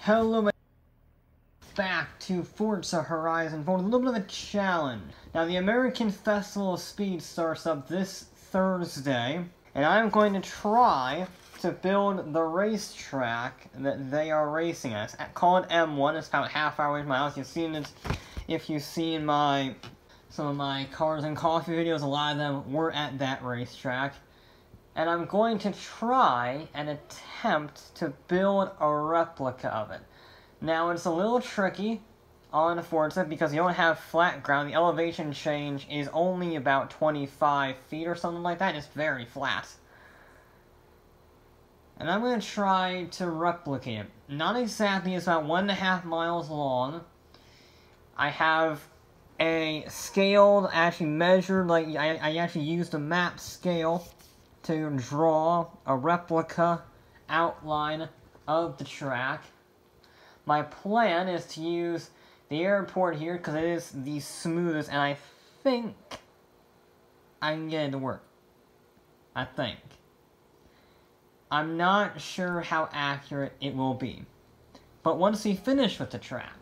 Hello, my back to Forza Horizon for a little bit of a challenge. Now, the American Festival of Speed starts up this Thursday, and I'm going to try to build the racetrack that they are racing at. It's called M1. It's about half hour away from my house. You've seen it if you've seen some of my Cars and Coffee videos. A lot of them were at that racetrack. And I'm going to try and attempt to build a replica of it. Now, it's a little tricky on Forza because you don't have flat ground. The elevation change is only about 25 feet or something like that. It's very flat. And I'm going to try to replicate it. Not exactly, it's about 1.5 miles long. I have a scaled, actually measured, like, I actually used a map scale to draw a replica outline of the track. My plan is to use the airport here because it is the smoothest, and I think I can get it to work. I think. I'm not sure how accurate it will be. But once we finish with the track,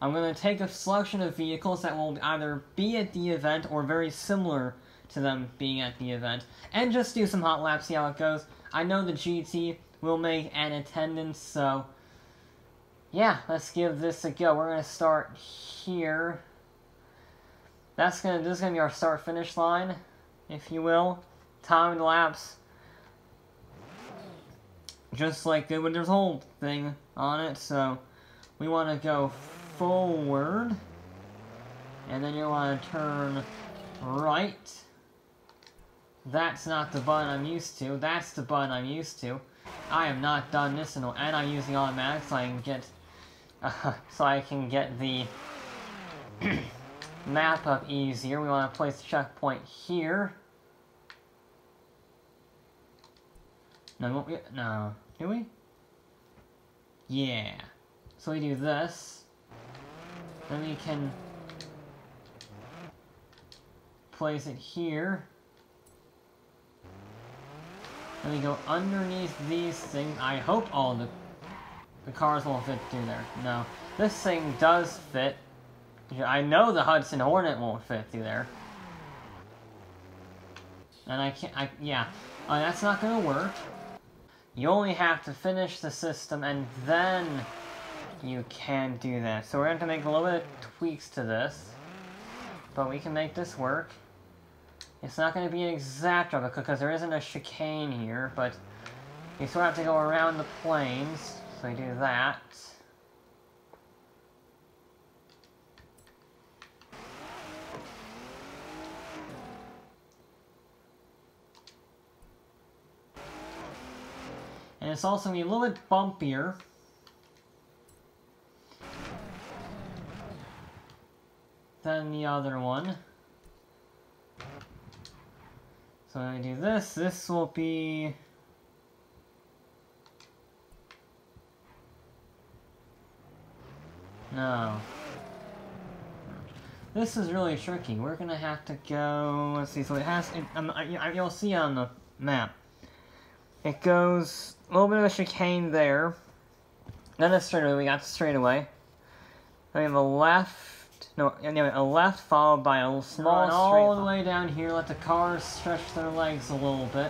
I'm going to take a selection of vehicles that will either be at the event or very similar to them being at the event, and just do some hot laps, see how it goes. I know the GT will make an attendance, so yeah, let's give this a go. We're going to start here. This is going to be our start-finish line, if you will. Timed laps. Just like good, but there's a whole thing on it, so we want to go forward, and then you want to turn right. That's not the button I'm used to. That's the button I'm used to. I have not done this in a while, and I'm using automatic so I can get the map up easier. We want to place the checkpoint here. No, no, do we? Yeah. So we do this. Then we can place it here. Then we go underneath these things. I hope all the cars won't fit through there. No. This thing does fit. I know the Hudson Hornet won't fit through there. And yeah. Oh, that's not gonna work. You only have to finish the system and then you can do that. So we're going to make a little bit of tweaks to this. But we can make this work. It's not going to be an exact replica because there isn't a chicane here, but you sort of have to go around the planes, so we do that. And it's also going to be a little bit bumpier. Than the other one. So when I do this, this will be... No. This is really tricky. We're gonna have to go... Let's see, so it has... you'll see on the map. It goes a little bit of a chicane there. Then a straightaway. We got the straightaway. Then we have a left... No, anyway, a left followed by a small all the way down here. Let the cars stretch their legs a little bit.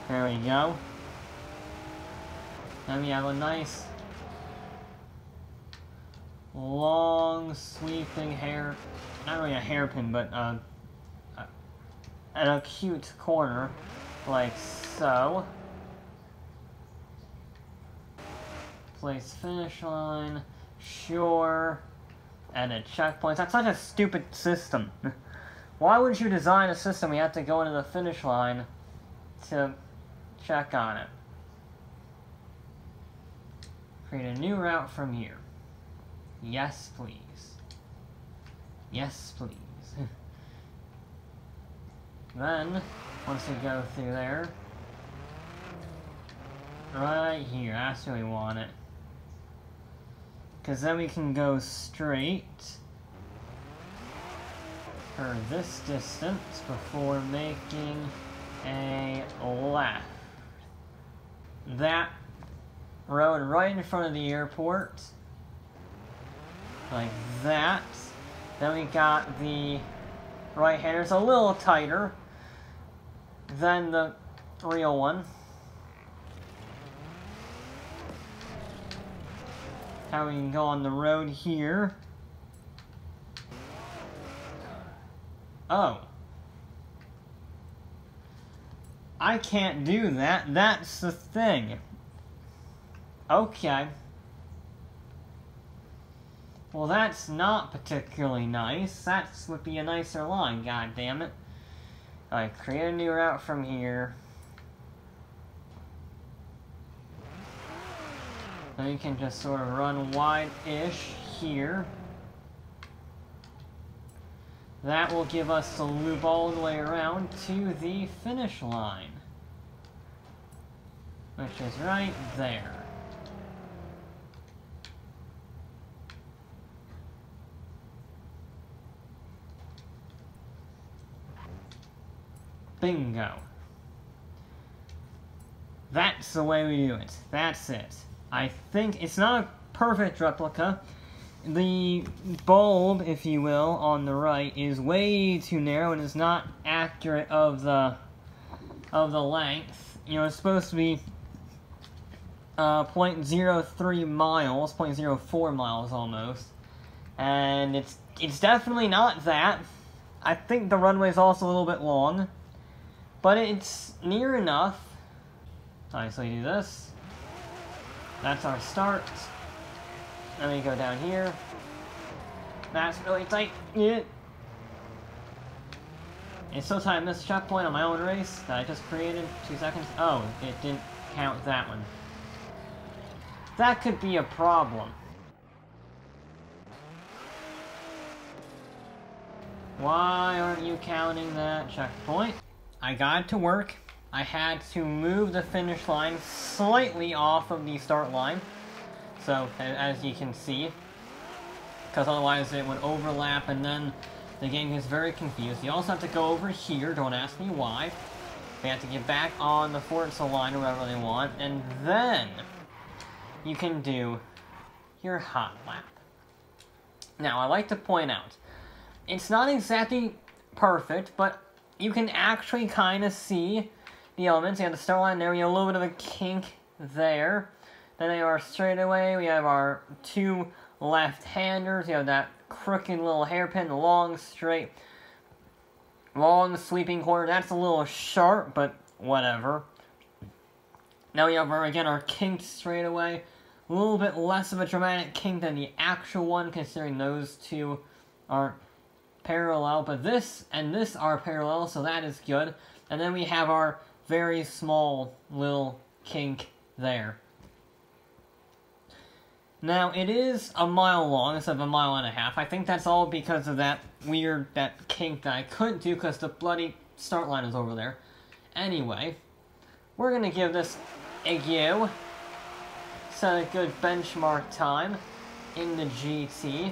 There we go. Then we have a nice long sweeping hair, not really a hairpin, but an acute corner, like so. Place finish line, sure. Edit checkpoints. That's such a stupid system. Why would you design a system where you have to go into the finish line to check on it? Create a new route from here. Yes, please. Yes, please. Then, once we go through there, right here, that's where we want it. Because then we can go straight for this distance before making a left. That road right in front of the airport. Like that. Then we got the right-handers a little tighter than the real one. How we can go on the road here. Oh. I can't do that. That's the thing. Okay. Well, that's not particularly nice. That would be a nicer line, god damn it. Alright, create a new route from here. Then we can just sort of run wide-ish here. That will give us the loop all the way around to the finish line. Which is right there. Bingo. That's the way we do it. That's it. I think it's not a perfect replica. The bulb, if you will, on the right is way too narrow and is not accurate of the length. You know, it's supposed to be 0.03 miles, 0.04 miles almost, and it's definitely not that. I think the runway is also a little bit long, but it's near enough. Alright, so we do this. That's our start. Then we go down here. That's really tight. Yeah. It's so tight I missed a checkpoint on my own race that I just created 2 seconds. Oh, it didn't count that one. That could be a problem. Why aren't you counting that checkpoint? I got it to work. I had to move the finish line slightly off of the start line. So, as you can see, because otherwise it would overlap and then the game gets very confused. You also have to go over here, don't ask me why. They have to get back on the Forza line or whatever they want, and then you can do your hot lap. Now, I like to point out, it's not exactly perfect, but you can actually kind of see the elements. You have the start line there, we have a little bit of a kink there. Then they are straightaway, we have our 2 left-handers, you have that crooked little hairpin, the long, straight, long sweeping corner. That's a little sharp, but whatever. Now we have, again, our kinked straightaway. A little bit less of a dramatic kink than the actual one, considering those two aren't parallel. But this and this are parallel, so that is good. And then we have our very small little kink there. Now, it is a mile long instead of a mile and a half. I think that's all because of that kink that I couldn't do because the bloody start line is over there. Anyway, we're going to give this a go. Set a good benchmark time in the GT.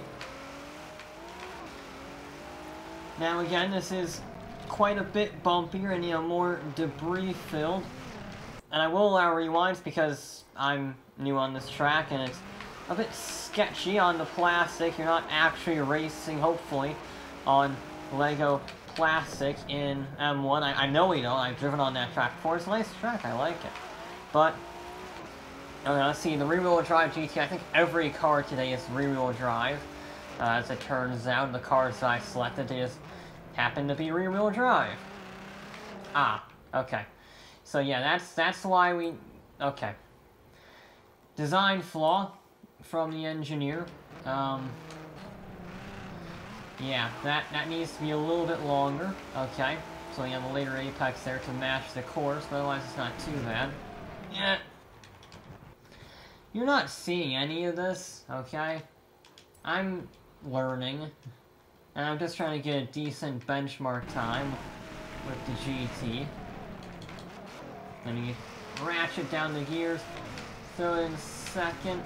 Now again, this is quite a bit bumpier and, you know, more debris filled. And I will allow rewinds because I'm new on this track and it's a bit sketchy on the plastic. You're not actually racing, hopefully, on Lego plastic in M1. I know we don't. I've driven on that track before. It's a nice track. I like it. But, okay, let's see. The rear-wheel drive GT. I think every car today is rear-wheel drive. As it turns out, the cars that I selected, they just happen to be rear-wheel drive. Ah, okay. So yeah, that's why we... Okay. Design flaw from the engineer. Yeah, that needs to be a little bit longer. Okay. So we have a later apex there to match the course, but otherwise it's not too bad. Yeah. You're not seeing any of this, okay? I'm learning. And I'm just trying to get a decent benchmark time with the GT. Then you ratchet down the gears, throw it in second,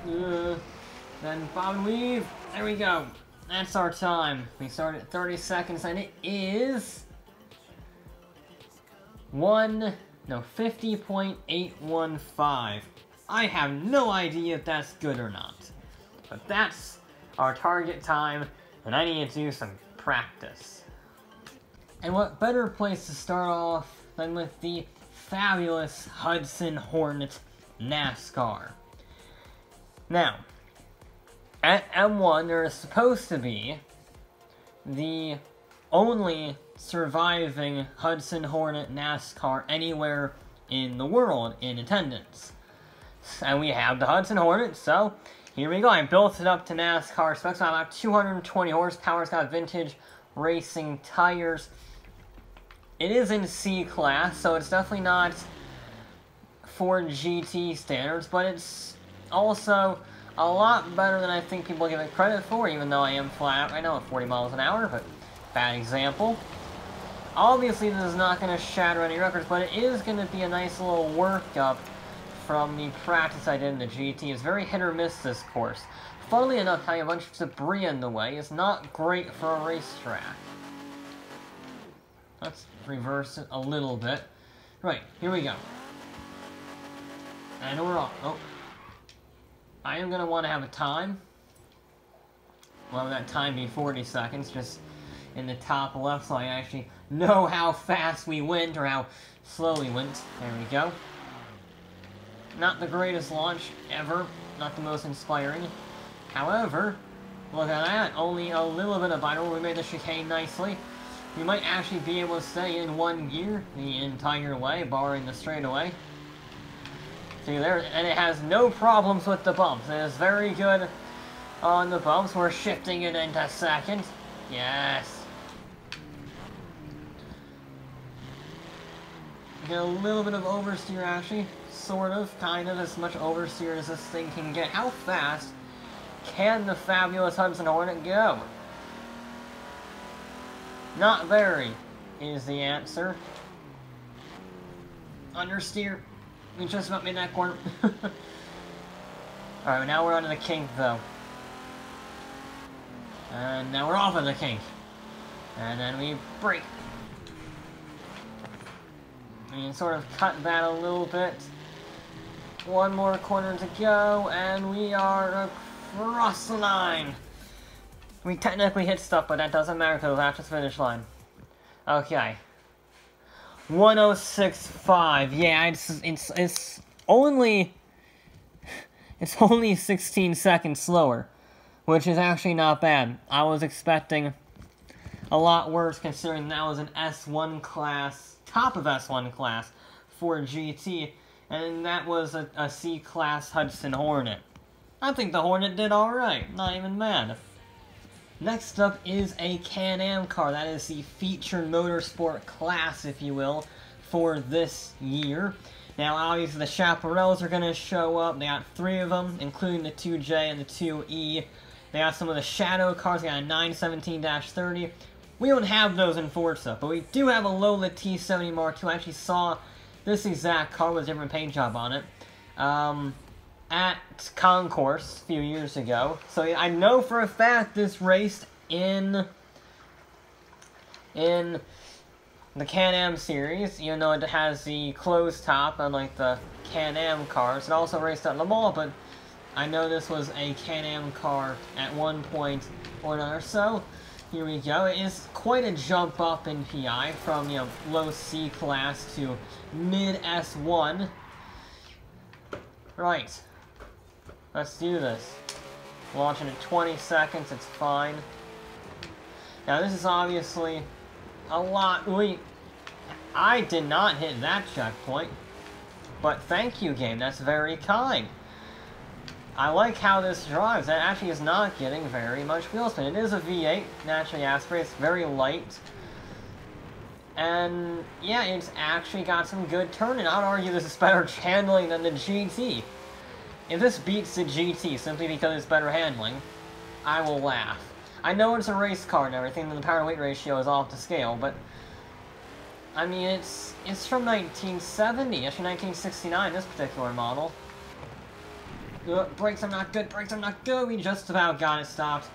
then bob and weave. There we go. That's our time. We start at 30 seconds, and it is 50.815. I have no idea if that's good or not. But that's our target time, and I need to do some practice. And what better place to start off than with the fabulous Hudson Hornet Nascar. Now, at M1, there is supposed to be the only surviving Hudson Hornet Nascar anywhere in the world in attendance. And we have the Hudson Hornet, so here we go. I built it up to NASCAR specs. So about 220 horsepower. It's got vintage racing tires. It is in C class, so it's definitely not for GT standards, but it's also a lot better than I think people give it credit for, even though I am flat out right now at 40 miles an hour, but bad example. Obviously, this is not going to shatter any records, but it is going to be a nice little workup from the practice I did in the GT. It's very hit or miss, this course. Funnily enough, having a bunch of debris in the way is not great for a racetrack. Let's reverse it a little bit. Right, here we go. And we're off. Oh. I am going to want to have a time. Well, that time be 40 seconds, just in the top left, so I actually know how fast we went, or how slow we went. There we go. Not the greatest launch ever, not the most inspiring. However, look at that, only a little bit of vital. We made the chicane nicely. We might actually be able to stay in one gear the entire way, barring the straightaway. See there, and it has no problems with the bumps. It is very good on the bumps. We're shifting it into second. Yes. Get a little bit of oversteer, actually. Sort of, kind of, as much oversteer as this thing can get. How fast can the fabulous Hudson Hornet go? Not very, is the answer. Understeer. We just about made that corner. Alright, now we're onto the kink, though. And now we're off of the kink. And then we brake. We can sort of cut that a little bit. One more corner to go, and we are across the line. We technically hit stuff, but that doesn't matter because we're after the finish line. Okay. 106.5. Yeah, it's only 16 seconds slower, which is actually not bad. I was expecting a lot worse, considering that was an S1 class, top of S1 class for GT, and that was a C class Hudson Hornet. I think the Hornet did alright, not even mad. Next up is a Can-Am car. That is the featured motorsport class, if you will, for this year. Now, obviously, the Chaparrals are going to show up. They got 3 of them, including the 2J and the 2E. They got some of the Shadow cars. They got a 917-30. We don't have those in Forza, but we do have a Lola T70 Mark II. I actually saw this exact car with a different paint job on it at Concourse a few years ago. So I know for a fact this raced in the Can-Am series, even though it has the closed top, unlike the Can-Am cars. It also raced at Le Mans, but I know this was a Can-Am car at one point or another. So here we go. It is quite a jump up in PI from, you know, low C class to mid S1. Right. Let's do this. Launching in 20 seconds, it's fine. Now this is obviously a lot. I did not hit that checkpoint. But thank you, game. That's very kind. I like how this drives. That actually is not getting very much wheel spin. It is a V8, naturally aspirated. It's very light. And yeah, it's actually got some good turning. I'd argue this is better handling than the GT. If this beats the GT simply because it's better handling, I will laugh. I know it's a race car and everything, and the power-to-weight ratio is off the scale, but I mean, it's from 1970, actually 1969, this particular model. Brakes are not good, brakes are not good. We just about got it stopped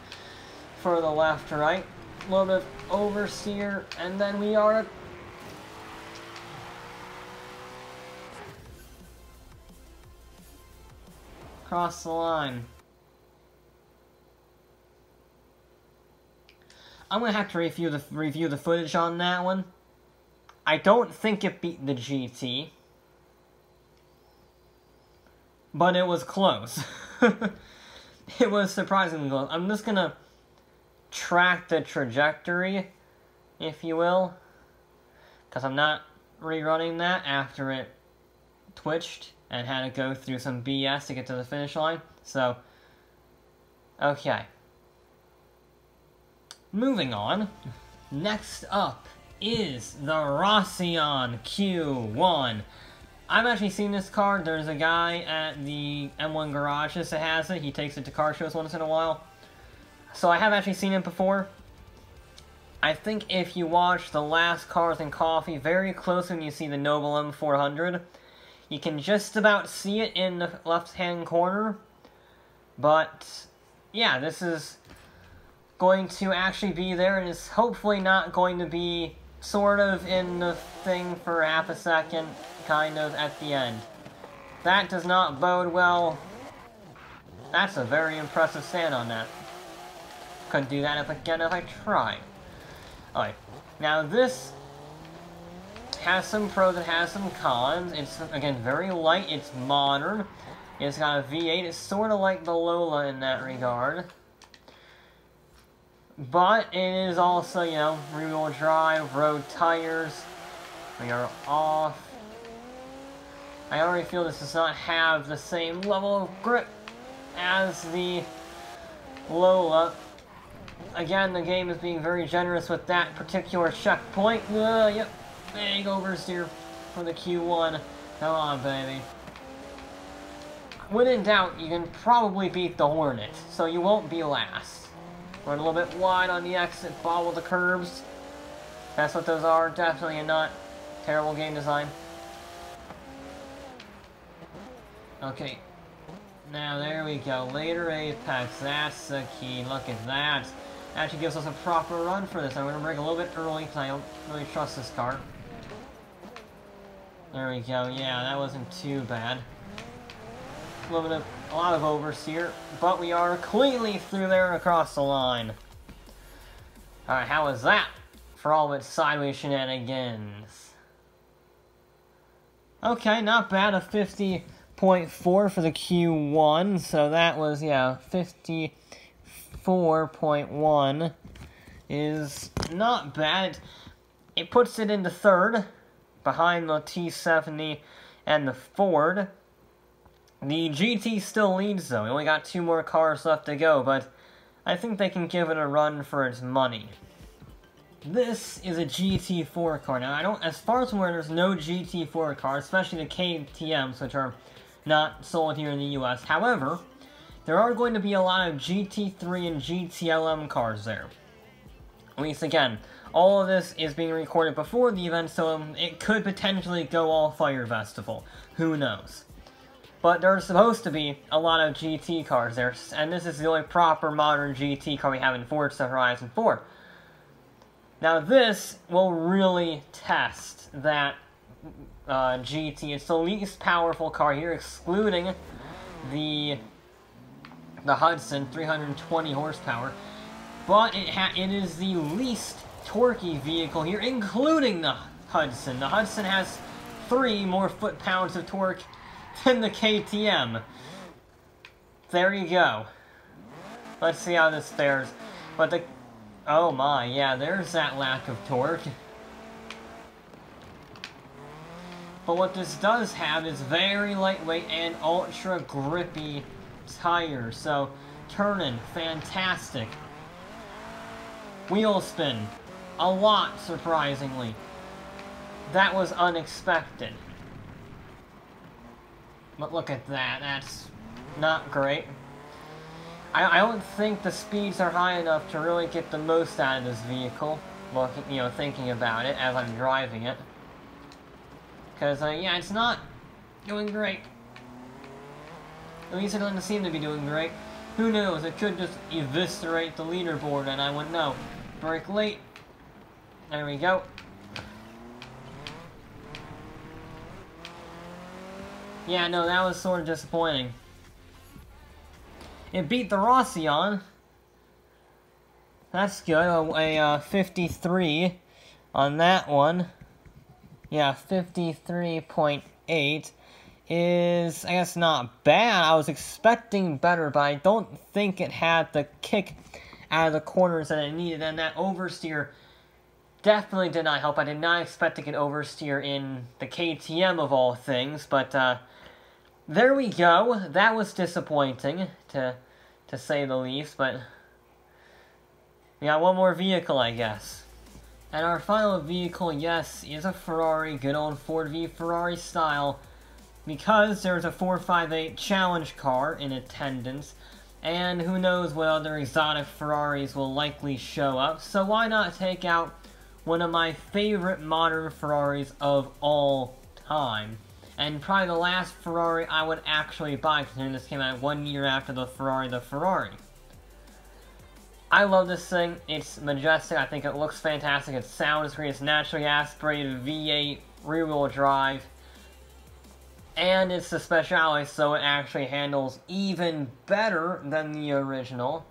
for the left to right. A little bit of oversteer, and then we are... Cross the line. I'm gonna have to review the footage on that one. I don't think it beat the GT, but it was close. It was surprisingly close. I'm just gonna track the trajectory, if you will, because I'm not rerunning that after it twitched and had to go through some BS to get to the finish line. So, okay. Moving on, next up is the Rossion Q1. I've actually seen this car. There's a guy at the M1 garages that has it. He takes it to car shows once in a while. So I have actually seen it before. I think if you watch the last Cars and Coffee very close when you see the Noble M400, you can just about see it in the left-hand corner. But, yeah, this is going to actually be there, and is hopefully not going to be sort of in the thing for half a second, kind of at the end. That does not bode well. That's a very impressive stand on that. Couldn't do that if I tried. Alright, now this has some pros, it has some cons. It's, again, very light, it's modern. It's got a V8, it's sort of like the Lola in that regard. But it is also, you know, rear-wheel drive, road tires. We are off. I already feel this does not have the same level of grip as the Lola. Again, the game is being very generous with that particular checkpoint. Yep, big oversteer for the Q1. Come on, baby. When in doubt, you can probably beat the Hornet, so you won't be last. Run a little bit wide on the exit, follow the curves. That's what those are. Definitely not terrible game design. Okay. Now, there we go. Later apex. That's the key. Look at that. Actually gives us a proper run for this. I'm going to brake a little bit early because I don't really trust this car. There we go. Yeah, that wasn't too bad. A lot of oversteer, but we are cleanly through there and across the line. Alright, how was that for all of its sideways shenanigans? Okay, not bad, a 50.4 for the Q1, so that was, yeah, 54.1 is not bad. It puts it into third, behind the T70 and the Ford. The GT still leads, though. We only got 2 more cars left to go, but I think they can give it a run for its money. This is a GT4 car. Now, as far as I'm aware, there's no GT4 car, especially the KTMs, which are not sold here in the US. However, there are going to be a lot of GT3 and GTLM cars there. At least, again, all of this is being recorded before the event, so it could potentially go all Fire Festival. Who knows? But there's supposed to be a lot of GT cars there, and this is the only proper modern GT car we have in Forza Horizon 4. Now this will really test that GT. It's the least powerful car here, excluding the Hudson, 320 horsepower. But it is the least torquey vehicle here, including the Hudson. The Hudson has 3 more foot-pounds of torque than the KTM. There you go. Let's see how this fares. But the... Oh my, yeah, there's that lack of torque. But what this does have is very lightweight and ultra grippy tires. So, turning, fantastic. Wheel spin, a lot, surprisingly. That was unexpected. But look at that, that's not great. I don't think the speeds are high enough to really get the most out of this vehicle. Well, you know, thinking about it as I'm driving it. Because, yeah, it's not doing great. At least it doesn't seem to be doing great. Who knows, it could just eviscerate the leaderboard and I wouldn't know. Brake late. There we go. Yeah, no, that was sort of disappointing. It beat the Rossion. That's good. A 53 on that one. Yeah, 53.8 is, I guess, not bad. I was expecting better, but I don't think it had the kick out of the corners that it needed, and that oversteer definitely did not help. I did not expect to get oversteer in the KTM of all things, but there we go. That was disappointing, to say the least, but we got one more vehicle, I guess. And our final vehicle, yes, is a Ferrari, good old Ford v Ferrari style, because there's a 458 challenge car in attendance, and who knows what other exotic Ferraris will likely show up, so why not take out one of my favorite modern Ferraris of all time. And probably the last Ferrari I would actually buy, considering this came out 1 year after the Ferrari. I love this thing. It's majestic. I think it looks fantastic. It sounds great. It's naturally aspirated V8 rear-wheel drive. And it's a speciality, so it actually handles even better than the original.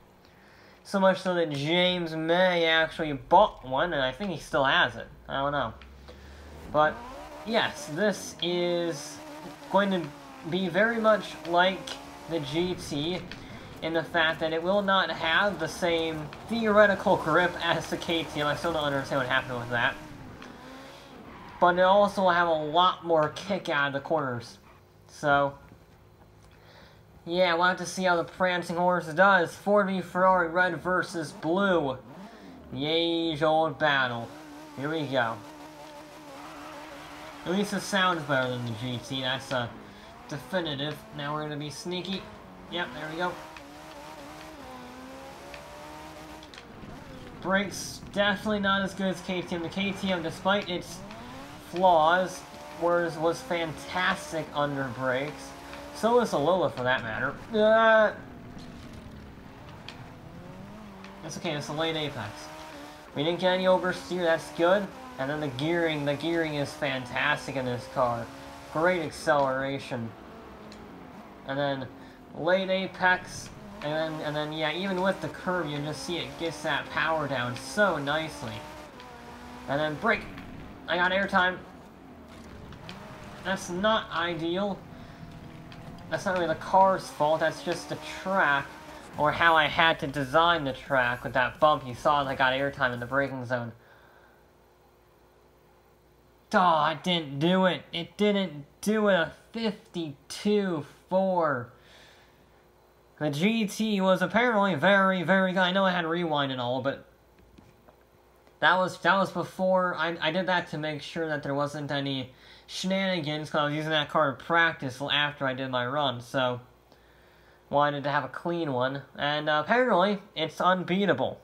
So much so that James May actually bought one, and I think he still has it. I don't know. But, yes, this is going to be very much like the GT in the fact that it will not have the same theoretical grip as the KTM. I still don't understand what happened with that. But it also will have a lot more kick out of the corners. So, yeah, we'll have to see how the prancing horse does. Ford v Ferrari, red versus blue. The age-old battle. Here we go. At least it sounds better than the GT. That's definitive. Now we're going to be sneaky. Yep, there we go. Brakes, definitely not as good as KTM. The KTM, despite its flaws, was fantastic under brakes. So is the Lola, for that matter. That's okay, it's a late apex. We didn't get any oversteer, that's good. And then the gearing is fantastic in this car. Great acceleration. And then late apex, and then yeah, even with the curve, you just see it gets that power down so nicely. And then brake. I got airtime. That's not ideal. That's not really the car's fault, that's just the track, or how I had to design the track with that bump. You saw as I got airtime in the braking zone. Oh, it didn't do it. It didn't do it. A 52.4. The GT was apparently very, very good. I know I had rewind and all, but that was before I did that to make sure that there wasn't any shenanigans, because I was using that car in practice after I did my run, so wanted to have a clean one, and apparently it's unbeatable.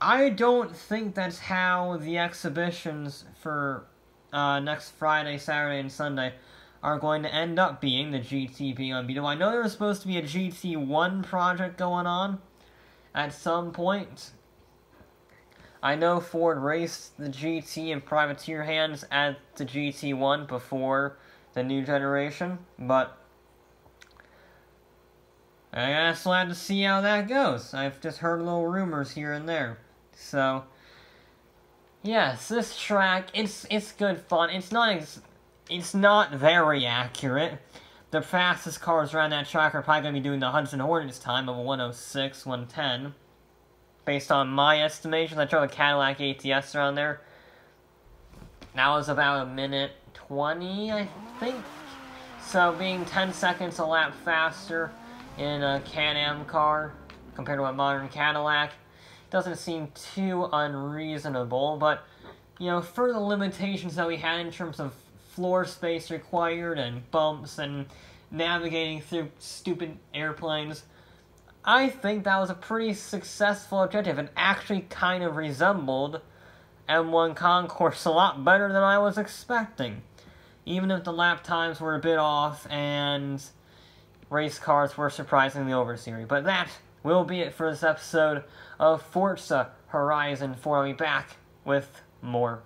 I don't think that's how the exhibitions for next Friday, Saturday, and Sunday are going to end up being, the GT being unbeatable. I know there was supposed to be a GT1 project going on at some point. I know Ford raced the GT in privateer hands at the GT1 before the new generation, but I guess we'll have to see how that goes. I've just heard little rumors here and there. So, yes, this track, it's good fun. It's not very accurate. The fastest cars around that track are probably going to be doing the Hudson Hornet's time of a 106, 110. Based on my estimations, I drove a Cadillac ATS around there. That was about 1:20, I think. So being 10 seconds a lap faster in a Can-Am car compared to a modern Cadillac doesn't seem too unreasonable, but, you know, for the limitations that we had in terms of floor space required and bumps and navigating through stupid airplanes, I think that was a pretty successful objective and actually kind of resembled M1 Concourse a lot better than I was expecting. Even if the lap times were a bit off and race cars were surprisingly oversteering. But that will be it for this episode of Forza Horizon 4. I'll be back with more